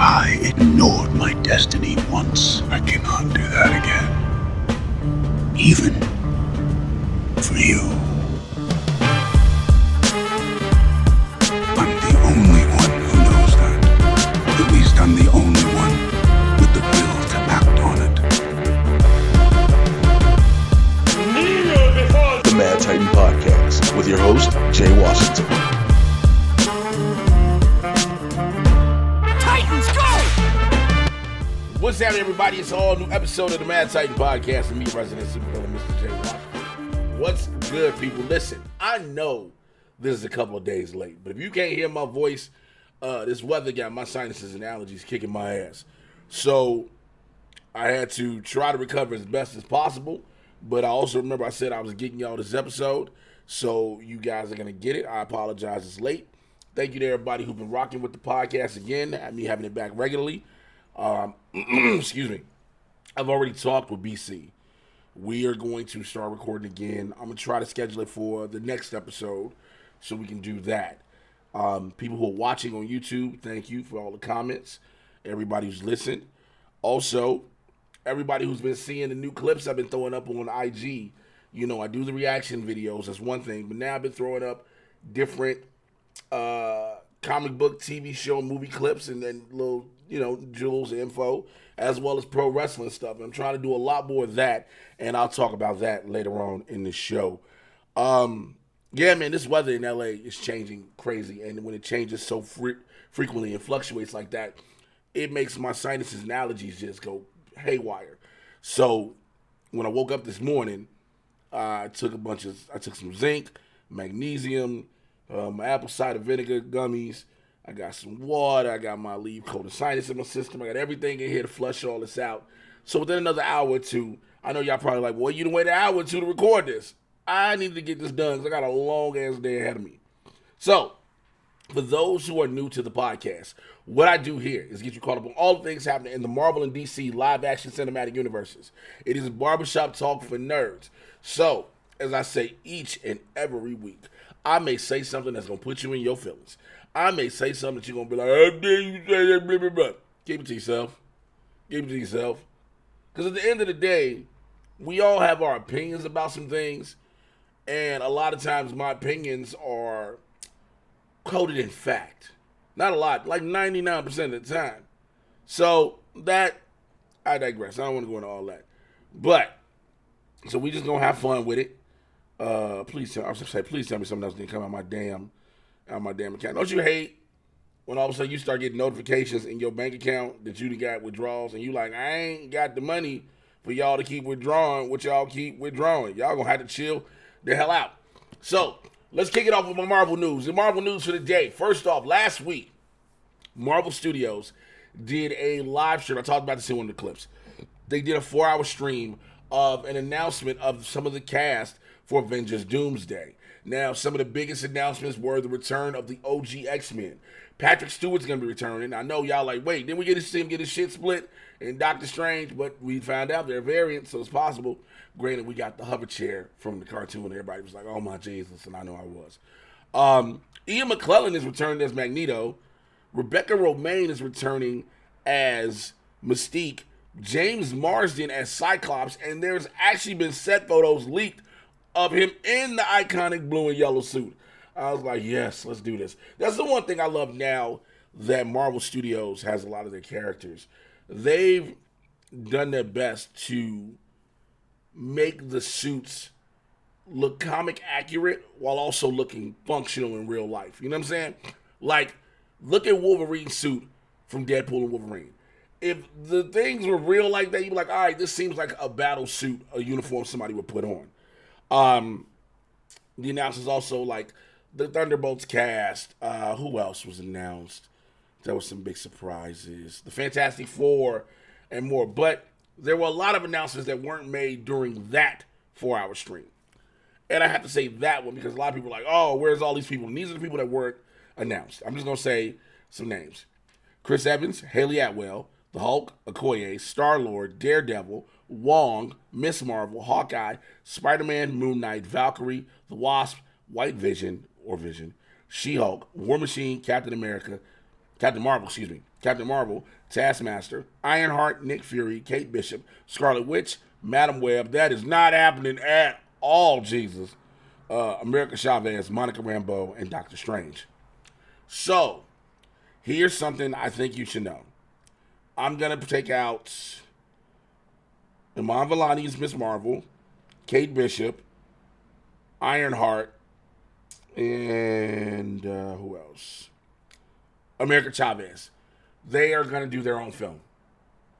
I ignored my destiny once. I cannot do that again. Even for you. I'm the only one who knows that. At least I'm the only one with the will to act on it. The Mad Titan Podcast with your host, Jay Washington. Titans go! What's happening, everybody? It's an all-new episode of the Mad Titan Podcast and me, resident supervillain, Mr. Jay Washington. What's good, people? Listen, I know this is a couple of days late, but if you can't hear my voice, this weather got my sinuses and allergies kicking my ass. So I had to try to recover as best as possible, but I also remember I said I was getting y'all this episode, so you guys are going to get it. I apologize it's late. Thank you to everybody who's been rocking with the podcast again, me having it back regularly. Excuse me. I've already talked with BC. We are going to start recording again. I'm going to try to schedule it for the next episode so we can do that. People who are watching on YouTube, thank you for all the comments. Everybody who's listened. Also, everybody who's been seeing the new clips I've been throwing up on IG. You know, I do the reaction videos. That's one thing. But now I've been throwing up different comic book, TV show, movie clips, and then little, jewels, info, as well as pro wrestling stuff. I'm trying to do a lot more of that, and I'll talk about that later on in the show. Yeah, man, this weather in LA is changing crazy, and when it changes so frequently and fluctuates like that, it makes my sinuses and allergies just go haywire. So when I woke up this morning, I took some zinc, magnesium, my apple cider vinegar gummies. I got some water. I got my leave coat of sinus in my system. I got everything in here to flush all this out. So within another hour or two, I know y'all probably like, well, you done wait an hour or two to record this. I needed to get this done because I got a long ass day ahead of me. So, for those who are new to the podcast, what I do here is get you caught up on all the things happening in the Marvel and DC live action cinematic universes. It is a barbershop talk for nerds. So, as I say each and every week, I may say something that's going to put you in your feelings. I may say something that you're going to be like, how dare you say that, blah, blah, blah. Keep it to yourself. Keep it to yourself. Because at the end of the day, we all have our opinions about some things. And a lot of times my opinions are coded in fact. Not a lot, like 99% of the time. So I digress. I don't want to go into all that. But, so we just going to have fun with it. Please tell me something else didn't come out my damn account. Don't you hate when all of a sudden you start getting notifications in your bank account that you got withdrawals and you like, I ain't got the money for y'all to keep withdrawing what y'all keep withdrawing. Y'all gonna have to chill the hell out. So let's kick it off with my Marvel news. The Marvel news for the day. First off, last week, Marvel Studios did a live stream. I talked about this in one of the clips. They did a 4-hour stream of an announcement of some of the cast for Avengers Doomsday. Now, some of the biggest announcements were the return of the OG X-Men. Patrick Stewart's going to be returning. I know y'all like, wait, didn't we get to see him get his shit split in Doctor Strange? But we found out they're variants, so it's possible. Granted, we got the hover chair from the cartoon, and everybody was like, oh my Jesus, and I know I was. Ian McKellen is returning as Magneto. Rebecca Romijn is returning as Mystique. James Marsden as Cyclops, and there's actually been set photos leaked of him in the iconic blue and yellow suit. I was like, yes, let's do this. That's the one thing I love now that Marvel Studios has a lot of their characters. They've done their best to make the suits look comic accurate while also looking functional in real life. You know what I'm saying? Like, look at Wolverine's suit from Deadpool and Wolverine. If the things were real like that, you'd be like, all right, this seems like a battle suit, a uniform somebody would put on. The announcements also like the Thunderbolts cast. Who else was announced? There were some big surprises. The Fantastic Four and more. But there were a lot of announcements that weren't made during that 4-hour stream. And I have to say that one because a lot of people are like, oh, where's all these people? And these are the people that weren't announced. I'm just going to say some names. Chris Evans, Haley Atwell, the Hulk, Okoye, Star-Lord, Daredevil, Wong, Miss Marvel, Hawkeye, Spider-Man, Moon Knight, Valkyrie, the Wasp, White Vision, She-Hulk, War Machine, Captain America, Captain Marvel, excuse me. Captain Marvel, Taskmaster, Ironheart, Nick Fury, Kate Bishop, Scarlet Witch, Madam Web. That is not happening at all, Jesus. America Chavez, Monica Rambeau, and Doctor Strange. So, here's something I think you should know. I'm going to take out Iman Vellani as Miss Marvel, Kate Bishop, Ironheart, and who else? America Chavez. They are going to do their own film.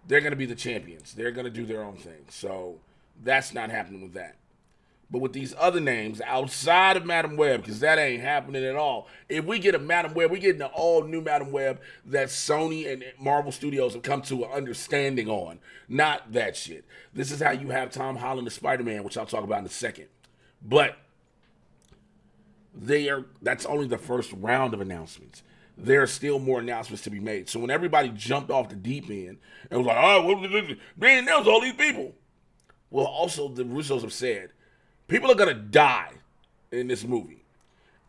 They're going to be the champions. They're going to do their own thing. So that's not happening with that. But with these other names outside of Madam Web, because that ain't happening at all. If we get a Madam Web, we get an all-new Madam Web that Sony and Marvel Studios have come to an understanding on. Not that shit. This is how you have Tom Holland as Spider-Man, which I'll talk about in a second. But that's only the first round of announcements. There are still more announcements to be made. So when everybody jumped off the deep end and was like, oh, they announced all these people. Well, also the Russos have said, people are going to die in this movie.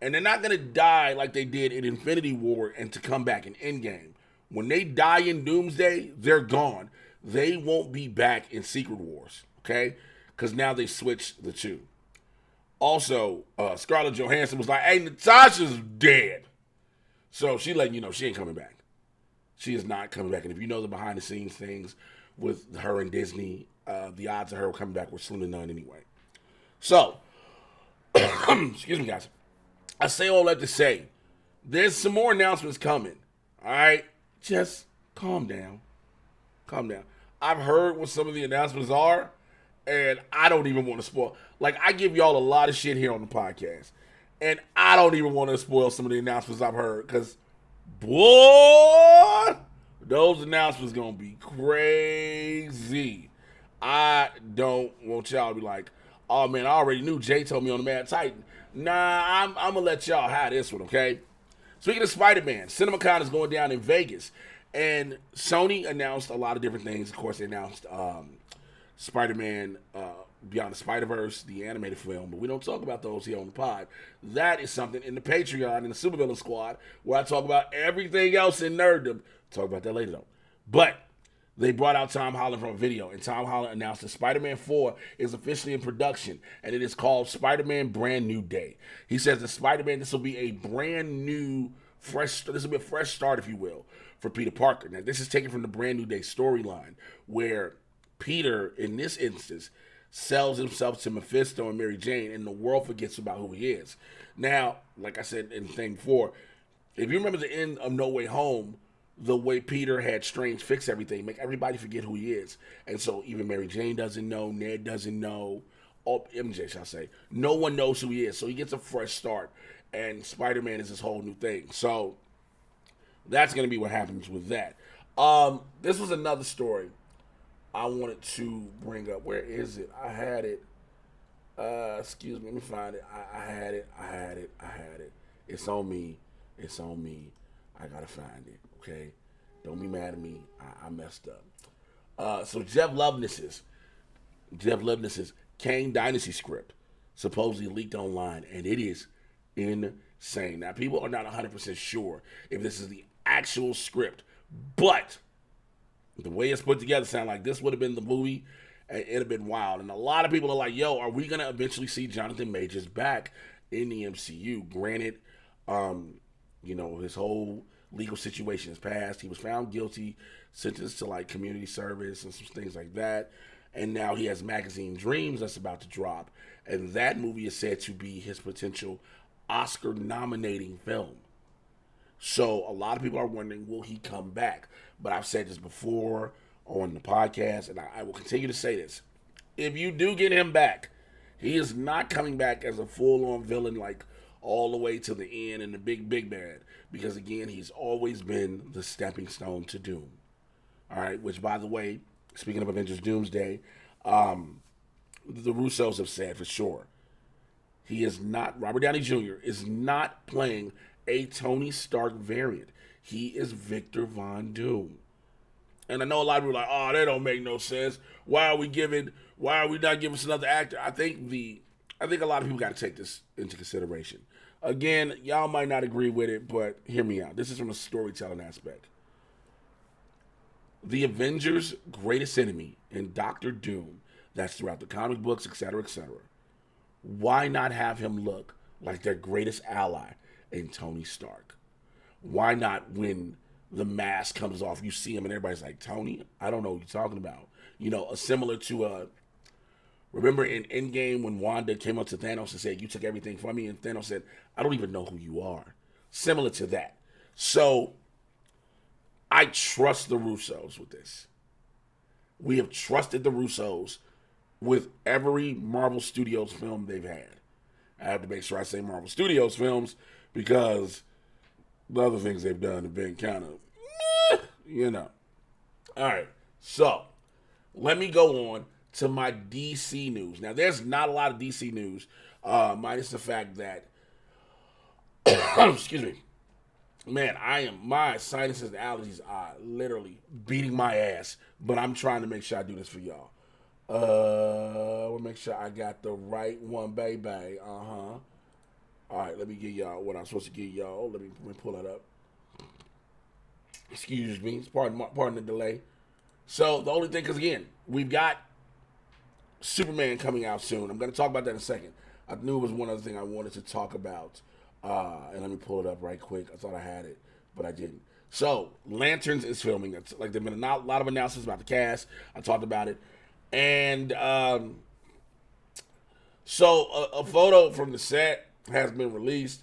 And they're not going to die like they did in Infinity War and to come back in Endgame. When they die in Doomsday, they're gone. They won't be back in Secret Wars, okay? Because now they switched the two. Also, Scarlett Johansson was like, hey, Natasha's dead. So she letting you know she ain't coming back. She is not coming back. And if you know the behind-the-scenes things with her and Disney, the odds of her coming back were slim to none anyway. So, excuse me, guys. I say all that to say, there's some more announcements coming. All right? Just calm down. Calm down. I've heard what some of the announcements are, and I don't even want to spoil. Like, I give y'all a lot of shit here on the podcast, and I don't even want to spoil some of the announcements I've heard, because, boy, those announcements going to be crazy. I don't want y'all to be like, oh, man, I already knew Jay told me on the Mad Titan. Nah, I'm going to let y'all have this one, okay? Speaking of Spider-Man, CinemaCon is going down in Vegas. And Sony announced a lot of different things. Of course, they announced Spider-Man Beyond the Spider-Verse, the animated film. But we don't talk about those here on the pod. That is something in the Patreon, in the Supervillain Squad, where I talk about everything else in nerddom. Talk about that later, though. But they brought out Tom Holland from a video, and Tom Holland announced that Spider-Man 4 is officially in production, and it is called Spider-Man Brand New Day. He says that Spider-Man, this will be a brand new, this will be a fresh start, if you will, for Peter Parker. Now, this is taken from the Brand New Day storyline, where Peter, in this instance, sells himself to Mephisto and Mary Jane, and the world forgets about who he is. Now, like I said in the thing before, if you remember the end of No Way Home, the way Peter had Strange fix everything, make everybody forget who he is. And so even Mary Jane doesn't know, Ned doesn't know, MJ shall I say, no one knows who he is. So he gets a fresh start, and Spider-Man is this whole new thing. So that's going to be what happens with that. This was another story I wanted to bring up. Where is it? I had it. Excuse me, let me find it. I had it. It's on me. I gotta find it. Okay, don't be mad at me. I messed up. So Jeff Loveness's Kang Dynasty script supposedly leaked online, and it is insane. Now, people are not 100% sure if this is the actual script, but the way it's put together sounds like this would have been the movie, and it'd have been wild. And a lot of people are like, yo, are we going to eventually see Jonathan Majors back in the MCU? Granted, his whole legal situation is passed. He was found guilty, sentenced to like community service and some things like that. And now he has Magazine Dreams that's about to drop. And that movie is said to be his potential Oscar nominating film. So a lot of people are wondering, will he come back? But I've said this before on the podcast, and I will continue to say this. If you do get him back, he is not coming back as a full-on villain like all the way to the end and the big bad. Because, again, he's always been the stepping stone to Doom. All right, which, by the way, speaking of Avengers Doomsday, the Russos have said for sure, Robert Downey Jr. is not playing a Tony Stark variant. He is Victor Von Doom. And I know a lot of people are like, oh, that don't make no sense. Why are we not giving us another actor? I think a lot of people got to take this into consideration. Again, y'all might not agree with it, but hear me out. This is from a storytelling aspect. The Avengers' greatest enemy in Doctor Doom, that's throughout the comic books, etc., etc. Why not have him look like their greatest ally in Tony Stark? Why not, when the mask comes off, you see him and everybody's like, Tony? I don't know what you're talking about. You know, similar to, remember in Endgame when Wanda came up to Thanos and said, you took everything from me? And Thanos said, I don't even know who you are. Similar to that. So, I trust the Russos with this. We have trusted the Russos with every Marvel Studios film they've had. I have to make sure I say Marvel Studios films because the other things they've done have been kind of, you know. All right, so let me go on to my DC news. Now, there's not a lot of DC news, minus the fact that, excuse me, man, my sinuses and allergies are literally beating my ass, but I'm trying to make sure I do this for y'all. We'll make sure I got the right one, baby. All right, let me get y'all what I'm supposed to get y'all. Let me pull that up. Excuse me, pardon the delay. So the only thing, because again, we've got Superman coming out soon. I'm going to talk about that in a second. I knew it was one other thing I wanted to talk about. And let me pull it up right quick. I thought I had it, but I didn't. So, Lanterns is filming. It's like there've been a lot of announcements about the cast. I talked about it. And so a photo from the set has been released,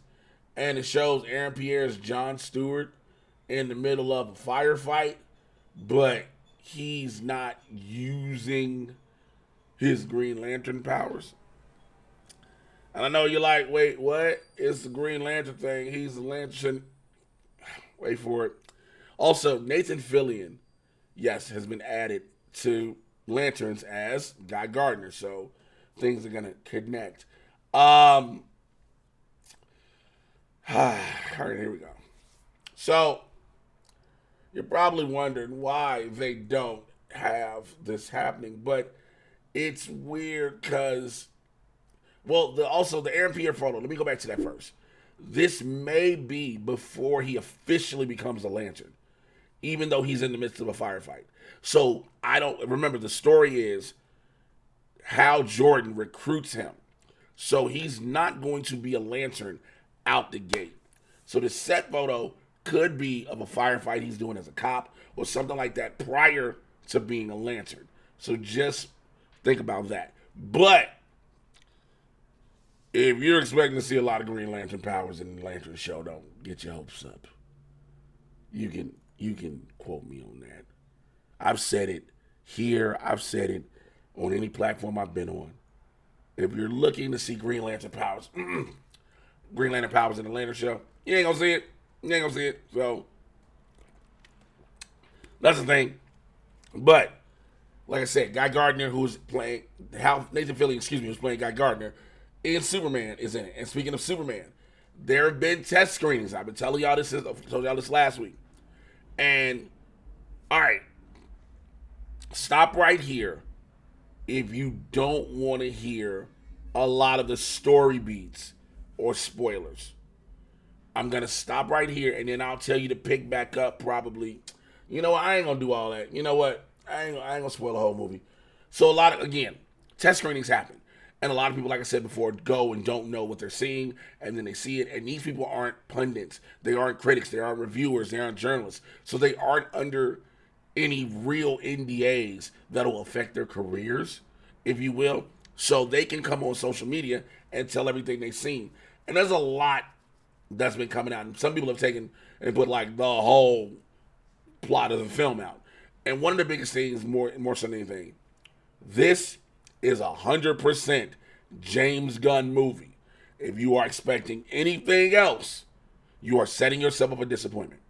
and it shows Aaron Pierre's Jon Stewart in the middle of a firefight, but he's not using his Green Lantern powers. And I know you're like, wait, what? It's the Green Lantern thing. He's the Lantern. Wait for it. Also, Nathan Fillion, yes, has been added to Lanterns as Guy Gardner. So things are going to connect. All right, here we go. So you're probably wondering why they don't have this happening. But it's weird because, well, also the Aaron Pierre photo. Let me go back to that first. This may be before he officially becomes a Lantern, even though he's in the midst of a firefight. So I don't remember. The story is Hal Jordan recruits him. So he's not going to be a Lantern out the gate. So the set photo could be of a firefight he's doing as a cop or something like that prior to being a Lantern. So just think about that. But if you're expecting to see a lot of Green Lantern powers in the Lantern show, don't get your hopes up. You can quote me on that. I've said it here. I've said it on any platform I've been on. If you're looking to see Green Lantern powers, Green Lantern powers in the Lantern show, you ain't gonna see it. You ain't gonna see it. So that's the thing. But like I said, Guy Gardner, who's playing Nathan Fillion, who's playing Guy Gardner in Superman, is in it. And speaking of Superman, there have been test screenings. I've been telling y'all this. I told y'all this last week. And all right, stop right here if you don't want to hear a lot of the story beats or spoilers. I'm going to stop right here, and then I'll tell you to pick back up probably. You know what? I ain't going to do all that. You know what? I ain't going to spoil the whole movie. So again, test screenings happen. And a lot of people, like I said before, go and don't know what they're seeing, and then they see it. And these people aren't pundits. They aren't critics. They aren't reviewers. They aren't journalists. So they aren't under any real NDAs that will affect their careers, if you will. So they can come on social media and tell everything they've seen. And there's a lot that's been coming out. And some people have taken and put like the whole plot of the film out. And one of the biggest things, more so than anything, this is 100% James Gunn movie. If you are expecting anything else, you are setting yourself up for disappointment.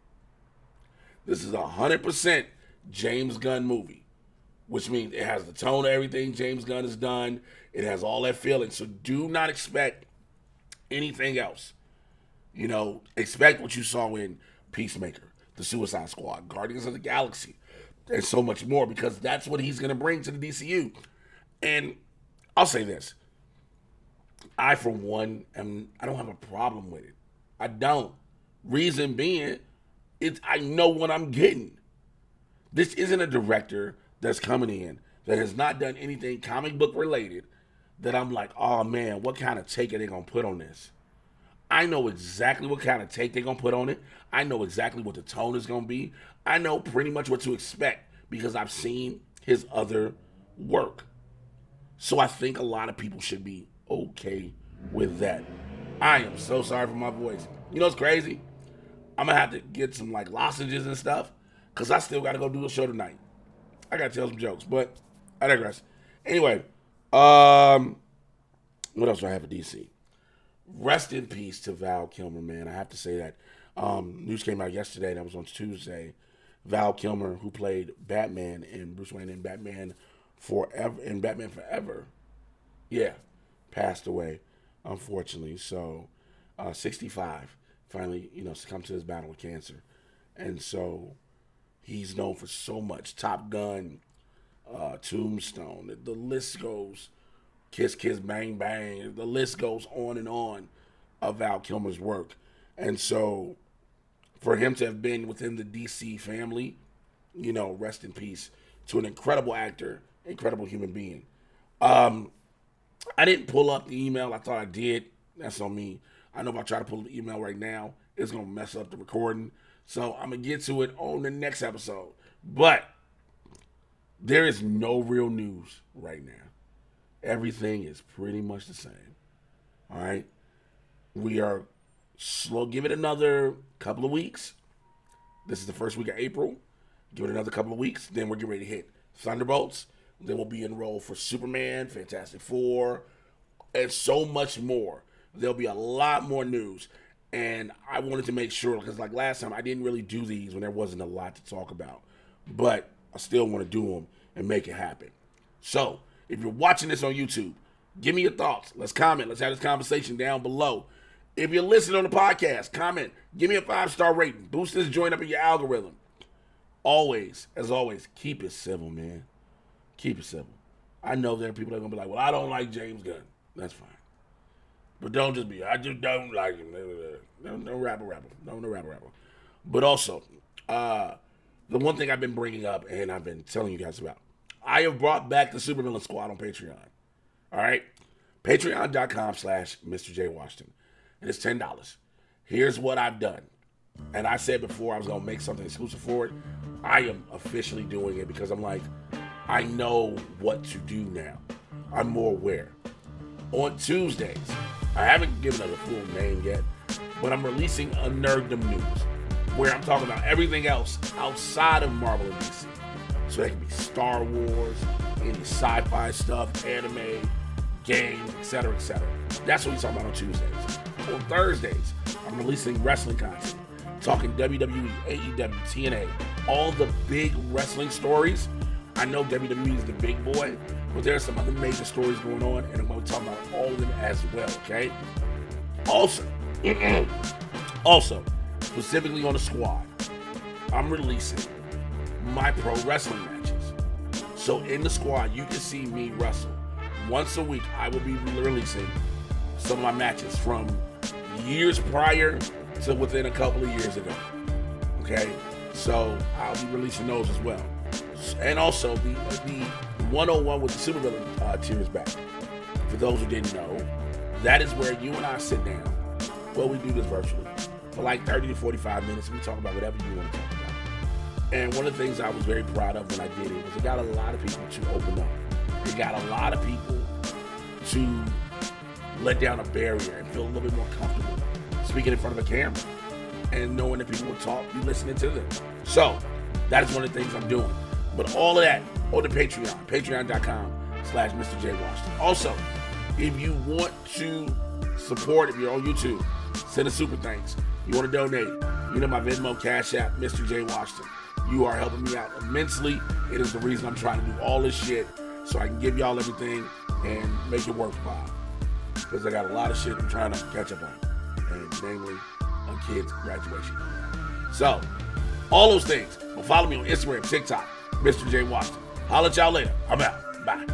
This is 100% James Gunn movie, which means it has the tone of everything James Gunn has done. It has all that feeling. So do not expect anything else. You know, expect what you saw in Peacemaker, The Suicide Squad, Guardians of the Galaxy, and so much more, because that's what he's going to bring to the DCU. And I'll say this. I, for one, I don't have a problem with it. I don't. Reason being, I know what I'm getting. This isn't a director that's coming in that has not done anything comic book related that I'm like, oh man, what kind of take are they going to put on this? I know exactly what kind of take they're going to put on it. I know exactly what the tone is going to be. I know pretty much what to expect because I've seen his other work. So I think a lot of people should be okay with that. I am so sorry for my voice. You know what's crazy? I'm going to have to get some like lozenges and stuff because I still got to go do a show tonight. I got to tell some jokes, but I digress. Anyway, what else do I have at DC? Rest in peace to Val Kilmer, man. I have to say that. News came out yesterday, that was on Tuesday. Val Kilmer, who played Batman and Bruce Wayne in Batman Forever, yeah, passed away, unfortunately. So, 65, finally, succumbed to his battle with cancer. And so, he's known for so much. Top Gun, Tombstone, the list goes, Kiss Kiss Bang Bang, the list goes on of Val Kilmer's work. And so, for him to have been within the DC family, rest in peace to an incredible actor, incredible human being. I didn't pull up the email. I thought I did. That's on me. I know if I try to pull the email right now, it's going to mess up the recording. So I'm going to get to it on the next episode. But there is no real news right now. Everything is pretty much the same. All right? We are slow. Give it another couple of weeks. This is the first week of April. Give it another couple of weeks. Then we're getting ready to hit Thunderbolts. Then we'll be enrolled for Superman, Fantastic Four, and so much more. There'll be a lot more news. And I wanted to make sure, because like last time, I didn't really do these when there wasn't a lot to talk about. But I still want to do them and make it happen. So, if you're watching this on YouTube, give me your thoughts. Let's comment. Let's have this conversation down below. If you're listening on the podcast, comment. Give me a 5-star rating. Boost this joint up in your algorithm. Always, as always, keep it civil, man. Keep it civil. I know there are people that are going to be like, well, I don't like James Gunn. That's fine. But don't just be, I just don't like him. No rapper. No rapper. But also, the one thing I've been bringing up and I've been telling you guys about, I have brought back the Supervillain Squad on Patreon. All right? Patreon.com/Mr. J. Washington. And it's $10. Here's what I've done. And I said before I was going to make something exclusive for it. I am officially doing it because I'm like, I know what to do now. I'm more aware. On Tuesdays, I haven't given it a full name yet, but I'm releasing a Nerddom News where I'm talking about everything else outside of Marvel and DC. So that can be Star Wars, any sci-fi stuff, anime, games, etc., etc. That's what we're talking about on Tuesdays. On Thursdays, I'm releasing wrestling content, talking WWE, AEW, TNA, all the big wrestling stories. I know WWE is the big boy, but there are some other major stories going on, and I'm going to talk about all of them as well, okay? Also, specifically on the squad, I'm releasing my pro wrestling matches. So in the squad, you can see me wrestle. Once a week, I will be releasing some of my matches from years prior to within a couple of years ago. Okay? So I'll be releasing those as well. And also, the 101 with the Supervillain tier is back. For those who didn't know, that is where you and I sit down. Well, we do this virtually. For like 30 to 45 minutes, we talk about whatever you want to talk about. And one of the things I was very proud of when I did it was it got a lot of people to open up. It got a lot of people to let down a barrier and feel a little bit more comfortable speaking in front of a camera and knowing that people will talk, you listening to them. So that is one of the things I'm doing. But all of that on the Patreon, patreon.com/Mr. J. Washington. Also, if you want to support, if you're on YouTube, send a super thanks. You want to donate, you know my Venmo, Cash App, Mr. J. Washington. You are helping me out immensely. It is the reason I'm trying to do all this shit so I can give y'all everything and make it worthwhile. Because I got a lot of shit I'm trying to catch up on. And namely, on kids' graduation. So, all those things. Well, follow me on Instagram, TikTok, Mr. J. Washington. Holla at y'all later. I'm out. Bye.